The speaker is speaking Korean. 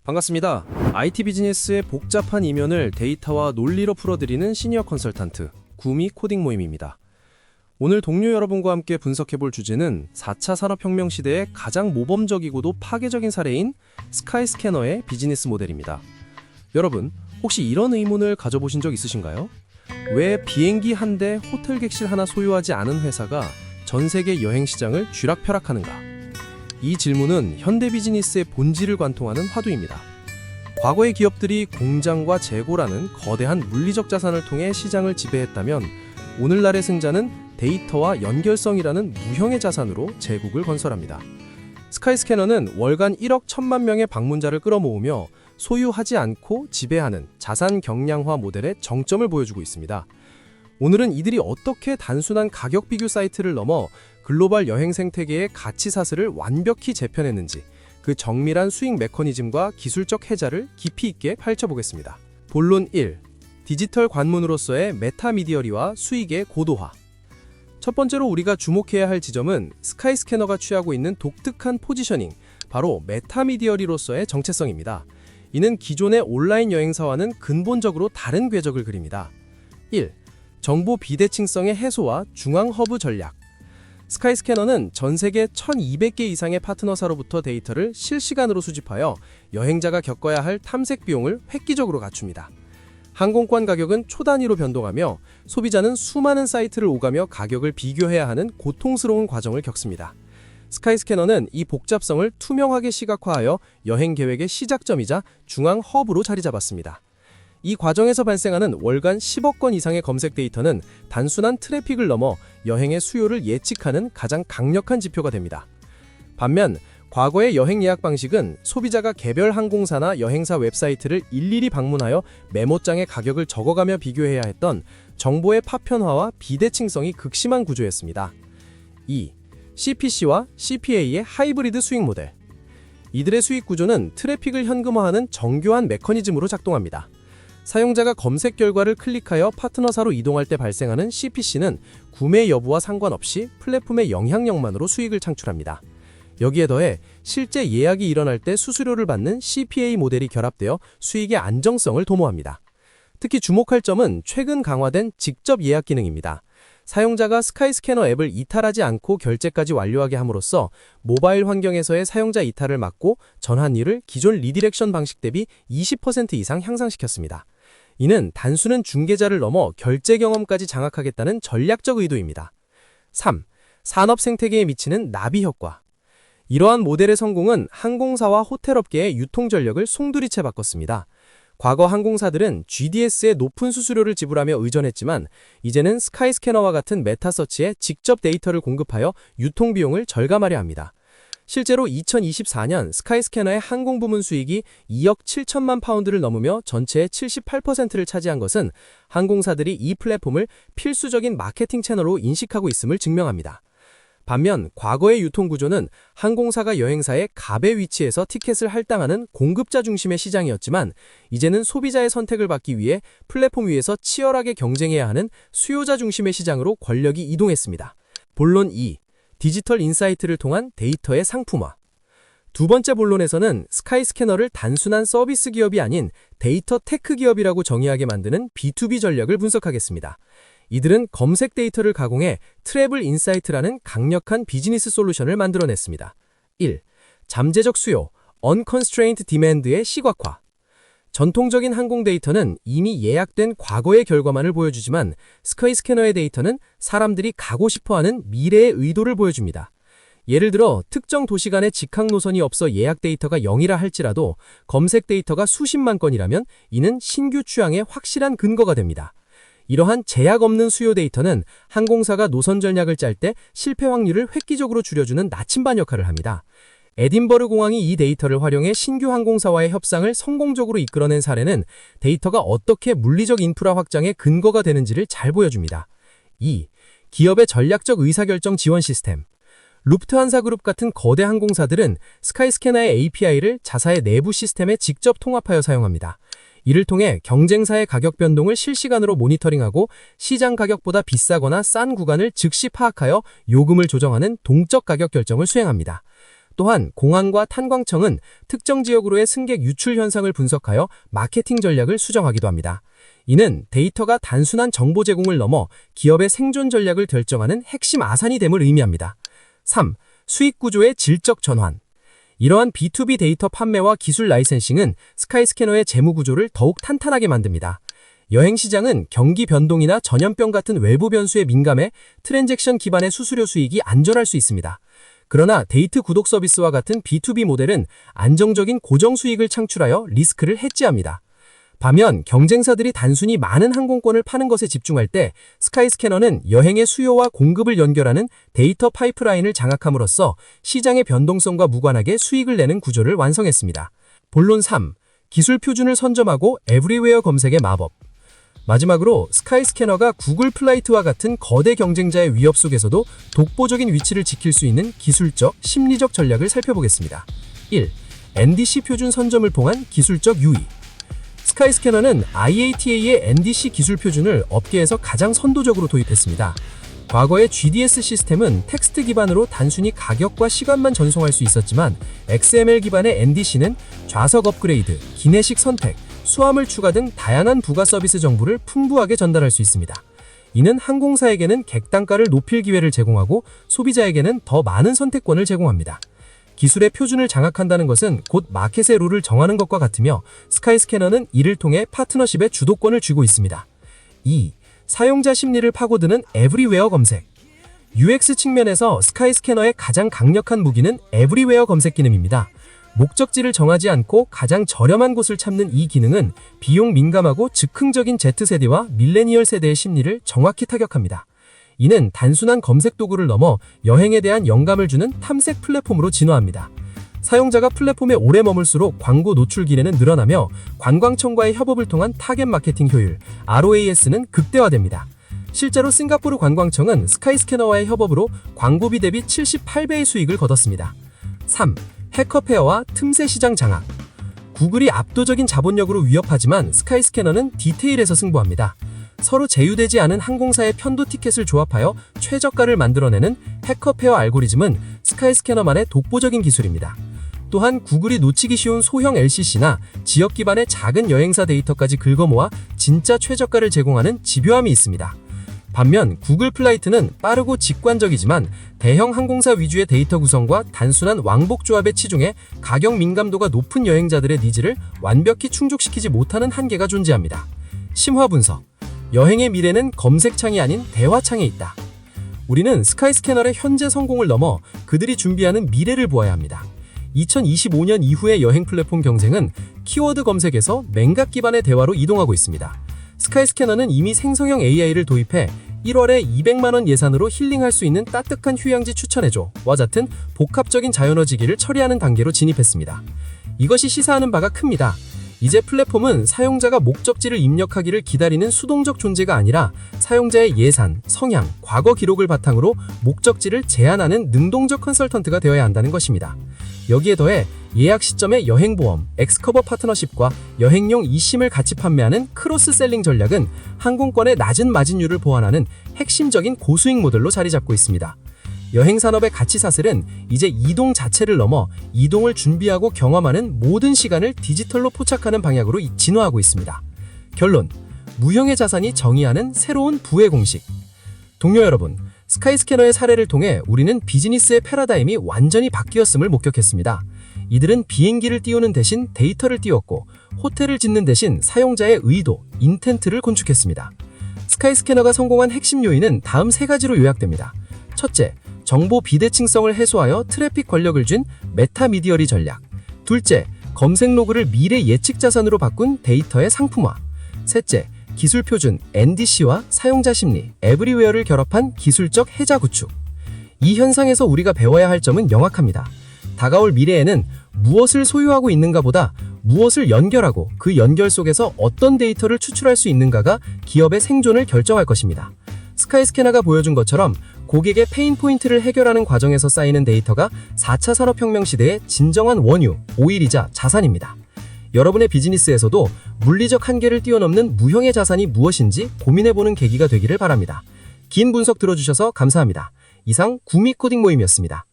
반갑습니다. IT 비즈니스의 복잡한 이면을 데이터와 논리로 풀어드리는 시니어 컨설턴트 구미 코딩 모임입니다. 오늘 동료 여러분과 함께 분석해볼 주제는 4차 산업혁명 시대의 가장 모범적이고도 파괴적인 사례인 스카이스캐너의 비즈니스 모델입니다. 여러분, 혹시 이런 의문을 가져보신 적 있으신가요? 왜 비행기 한 대, 호텔 객실 하나 소유하지 않은 회사가 전 세계 여행 시장을 쥐락펴락하는가? 이 질문은 현대 비즈니스의 본질을 관통하는 화두입니다. 과거의 기업들이 공장과 재고라는 거대한 물리적 자산을 통해 시장을 지배했다면 오늘날의 승자는 데이터와 연결성이라는 무형의 자산으로 제국을 건설합니다. 스카이스캐너는 월간 1억 1천만 명의 방문자를 끌어모으며 소유하지 않고 지배하는 자산 경량화 모델의 정점을 보여주고 있습니다. 오늘은 이들이 어떻게 단순한 가격 비교 사이트를 넘어 글로벌 여행 생태계의 가치 사슬을 완벽히 재편했는지 그 정밀한 수익 메커니즘과 기술적 해자를 깊이 있게 파헤쳐보겠습니다. 본론 1. 디지털 관문으로서의 메타미디어리와 수익의 고도화. 첫 번째로 우리가 주목해야 할 지점은 스카이스캐너가 취하고 있는 독특한 포지셔닝, 바로 메타미디어리로서의 정체성입니다. 이는 기존의 온라인 여행사와는 근본적으로 다른 궤적을 그립니다. 1. 정보 비대칭성의 해소와 중앙 허브 전략. 스카이스캐너는 전 세계 1200개 이상의 파트너사로부터 데이터를 실시간으로 수집하여 여행자가 겪어야 할 탐색 비용을 획기적으로 갖춥니다. 항공권 가격은 초 단위로 변동하며 소비자는 수많은 사이트를 오가며 가격을 비교해야 하는 고통스러운 과정을 겪습니다. 스카이스캐너는 이 복잡성을 투명하게 시각화하여 여행 계획의 시작점이자 중앙 허브로 자리 잡았습니다. 이 과정에서 발생하는 월간 10억 건 이상의 검색 데이터는 단순한 트래픽을 넘어 여행의 수요를 예측하는 가장 강력한 지표가 됩니다. 반면 과거의 여행 예약 방식은 소비자가 개별 항공사나 여행사 웹사이트를 일일이 방문하여 메모장에 가격을 적어가며 비교해야 했던 정보의 파편화와 비대칭성이 극심한 구조였습니다. 2. CPC와 CPA의 하이브리드 수익 모델. 이들의 수익 구조는 트래픽을 현금화하는 정교한 메커니즘으로 작동합니다. 사용자가 검색 결과를 클릭하여 파트너사로 이동할 때 발생하는 CPC는 구매 여부와 상관없이 플랫폼의 영향력만으로 수익을 창출합니다. 여기에 더해 실제 예약이 일어날 때 수수료를 받는 CPA 모델이 결합되어 수익의 안정성을 도모합니다. 특히 주목할 점은 최근 강화된 직접 예약 기능입니다. 사용자가 스카이스캐너 앱을 이탈하지 않고 결제까지 완료하게 함으로써 모바일 환경에서의 사용자 이탈을 막고 전환율을 기존 리디렉션 방식 대비 20% 이상 향상시켰습니다. 이는 단순한 중개자를 넘어 결제 경험까지 장악하겠다는 전략적 의도입니다. 3. 산업 생태계에 미치는 나비 효과. 이러한 모델의 성공은 항공사와 호텔업계의 유통 전력을 송두리째 바꿨습니다. 과거 항공사들은 GDS에 높은 수수료를 지불하며 의존했지만 이제는 스카이스캐너와 같은 메타서치에 직접 데이터를 공급하여 유통 비용을 절감하려 합니다. 실제로 2024년 스카이스캐너의 항공 부문 수익이 2억 7천만 파운드를 넘으며 전체의 78%를 차지한 것은 항공사들이 이 플랫폼을 필수적인 마케팅 채널로 인식하고 있음을 증명합니다. 반면 과거의 유통 구조는 항공사가 여행사의 갑의 위치에서 티켓을 할당하는 공급자 중심의 시장이었지만 이제는 소비자의 선택을 받기 위해 플랫폼 위에서 치열하게 경쟁해야 하는 수요자 중심의 시장으로 권력이 이동했습니다. 본론 2. 디지털 인사이트를 통한 데이터의 상품화. 두 번째 본론에서는 스카이스캐너를 단순한 서비스 기업이 아닌 데이터 테크 기업이라고 정의하게 만드는 B2B 전략을 분석하겠습니다. 이들은 검색 데이터를 가공해 트래블 인사이트라는 강력한 비즈니스 솔루션을 만들어냈습니다. 1. 잠재적 수요, Unconstrained Demand의 시각화. 전통적인 항공 데이터는 이미 예약된 과거의 결과만을 보여주지만 스카이스캐너의 데이터는 사람들이 가고 싶어하는 미래의 의도를 보여줍니다. 예를 들어 특정 도시 간의 직항 노선이 없어 예약 데이터가 0이라 할지라도 검색 데이터가 수십만 건이라면 이는 신규 취향의 확실한 근거가 됩니다. 이러한 제약 없는 수요 데이터는 항공사가 노선 전략을 짤 때 실패 확률을 획기적으로 줄여주는 나침반 역할을 합니다. 에딘버르 공항이 이 데이터를 활용해 신규 항공사와의 협상을 성공적으로 이끌어낸 사례는 데이터가 어떻게 물리적 인프라 확장의 근거가 되는지를 잘 보여줍니다. 2. 기업의 전략적 의사결정 지원 시스템. 루프트한사 그룹 같은 거대 항공사들은 스카이스캐너의 API를 자사의 내부 시스템에 직접 통합하여 사용합니다. 이를 통해 경쟁사의 가격 변동을 실시간으로 모니터링하고 시장 가격보다 비싸거나 싼 구간을 즉시 파악하여 요금을 조정하는 동적 가격 결정을 수행합니다. 또한 공안과 탄광청은 특정 지역으로의 승객 유출 현상을 분석하여 마케팅 전략을 수정하기도 합니다. 이는 데이터가 단순한 정보 제공을 넘어 기업의 생존 전략을 결정하는 핵심 아산이 됨을 의미합니다. 3. 수익 구조의 질적 전환. 이러한 B2B 데이터 판매와 기술 라이센싱은 스카이스캐너의 재무 구조를 더욱 탄탄하게 만듭니다. 여행 시장은 경기 변동이나 전염병 같은 외부 변수에 민감해 트랜잭션 기반의 수수료 수익이 안전할 수 있습니다. 그러나 데이트 구독 서비스와 같은 B2B 모델은 안정적인 고정 수익을 창출하여 리스크를 해지합니다. 반면 경쟁사들이 단순히 많은 항공권을 파는 것에 집중할 때 스카이스캐너는 여행의 수요와 공급을 연결하는 데이터 파이프라인을 장악함으로써 시장의 변동성과 무관하게 수익을 내는 구조를 완성했습니다. 본론 3. 기술 표준을 선점하고 에브리웨어 검색의 마법. 마지막으로 스카이스캐너가 구글 플라이트와 같은 거대 경쟁자의 위협 속에서도 독보적인 위치를 지킬 수 있는 기술적, 심리적 전략을 살펴보겠습니다. 1. NDC 표준 선점을 통한 기술적 유의. 스카이스캐너는 IATA의 NDC 기술 표준을 업계에서 가장 선도적으로 도입했습니다. 과거의 GDS 시스템은 텍스트 기반으로 단순히 가격과 시간만 전송할 수 있었지만 XML 기반의 NDC는 좌석 업그레이드, 기내식 선택, 수화물 추가 등 다양한 부가 서비스 정보를 풍부하게 전달할 수 있습니다. 이는 항공사에게는 객단가를 높일 기회를 제공하고 소비자에게는 더 많은 선택권을 제공합니다. 기술의 표준을 장악한다는 것은 곧 마켓의 룰을 정하는 것과 같으며 스카이스캐너는 이를 통해 파트너십의 주도권을 쥐고 있습니다. 2. 사용자 심리를 파고드는 에브리웨어 검색. UX 측면에서 스카이스캐너의 가장 강력한 무기는 에브리웨어 검색 기능입니다. 목적지를 정하지 않고 가장 저렴한 곳을 찾는 이 기능은 비용 민감하고 즉흥적인 Z세대와 밀레니얼 세대의 심리를 정확히 타격합니다. 이는 단순한 검색 도구를 넘어 여행에 대한 영감을 주는 탐색 플랫폼으로 진화합니다. 사용자가 플랫폼에 오래 머물수록 광고 노출 기회는 늘어나며 관광청과의 협업을 통한 타겟 마케팅 효율, ROAS는 극대화됩니다. 실제로 싱가포르 관광청은 스카이스캐너와의 협업으로 광고비 대비 78배의 수익을 거뒀습니다. 3. 해커페어와 틈새 시장 장악. 구글이 압도적인 자본력으로 위협하지만 스카이스캐너는 디테일에서 승부합니다. 서로 제휴되지 않은 항공사의 편도 티켓을 조합하여 최저가를 만들어내는 해커페어 알고리즘은 스카이스캐너만의 독보적인 기술입니다. 또한 구글이 놓치기 쉬운 소형 LCC나 지역 기반의 작은 여행사 데이터까지 긁어모아 진짜 최저가를 제공하는 집요함이 있습니다. 반면 구글 플라이트는 빠르고 직관적이지만 대형 항공사 위주의 데이터 구성과 단순한 왕복 조합에 치중해 가격 민감도가 높은 여행자들의 니즈를 완벽히 충족시키지 못하는 한계가 존재합니다. 심화 분석. 여행의 미래는 검색창이 아닌 대화창에 있다. 우리는 스카이스캐너의 현재 성공을 넘어 그들이 준비하는 미래를 보아야 합니다. 2025년 이후의 여행 플랫폼 경쟁은 키워드 검색에서 맹각 기반의 대화로 이동하고 있습니다. 스카이스캐너는 이미 생성형 AI를 도입해 1월에 200만원 예산으로 힐링할 수 있는 따뜻한 휴양지 추천해줘와 같은 복합적인 자연어지기를 처리하는 단계로 진입했습니다. 이것이 시사하는 바가 큽니다. 이제 플랫폼은 사용자가 목적지를 입력하기를 기다리는 수동적 존재가 아니라 사용자의 예산, 성향, 과거 기록을 바탕으로 목적지를 제안하는 능동적 컨설턴트가 되어야 한다는 것입니다. 여기에 더해 예약 시점의 여행보험, 엑스커버 파트너십과 여행용 eSIM을 같이 판매하는 크로스셀링 전략은 항공권의 낮은 마진율을 보완하는 핵심적인 고수익 모델로 자리 잡고 있습니다. 여행산업의 가치 사슬은 이제 이동 자체를 넘어 이동을 준비하고 경험하는 모든 시간을 디지털로 포착하는 방향으로 진화하고 있습니다. 결론, 무형의 자산이 정의하는 새로운 부의 공식. 동료 여러분, 스카이스캐너의 사례를 통해 우리는 비즈니스의 패러다임이 완전히 바뀌었음을 목격했습니다. 이들은 비행기를 띄우는 대신 데이터를 띄웠고 호텔을 짓는 대신 사용자의 의도, 인텐트를 건축했습니다. 스카이스캐너가 성공한 핵심 요인은 다음 세 가지로 요약됩니다. 첫째, 정보 비대칭성을 해소하여 트래픽 권력을 준 메타미디어리 전략. 둘째, 검색 로그를 미래 예측 자산으로 바꾼 데이터의 상품화. 셋째, 기술 표준 NDC와 사용자 심리, 에브리웨어를 결합한 기술적 해자 구축. 이 현상에서 우리가 배워야 할 점은 명확합니다. 다가올 미래에는 무엇을 소유하고 있는가보다 무엇을 연결하고 그 연결 속에서 어떤 데이터를 추출할 수 있는가가 기업의 생존을 결정할 것입니다. 스카이스캐너가 보여준 것처럼 고객의 페인 포인트를 해결하는 과정에서 쌓이는 데이터가 4차 산업혁명 시대의 진정한 원유, 오일이자 자산입니다. 여러분의 비즈니스에서도 물리적 한계를 뛰어넘는 무형의 자산이 무엇인지 고민해보는 계기가 되기를 바랍니다. 긴 분석 들어주셔서 감사합니다. 이상 구미 코딩 모임이었습니다.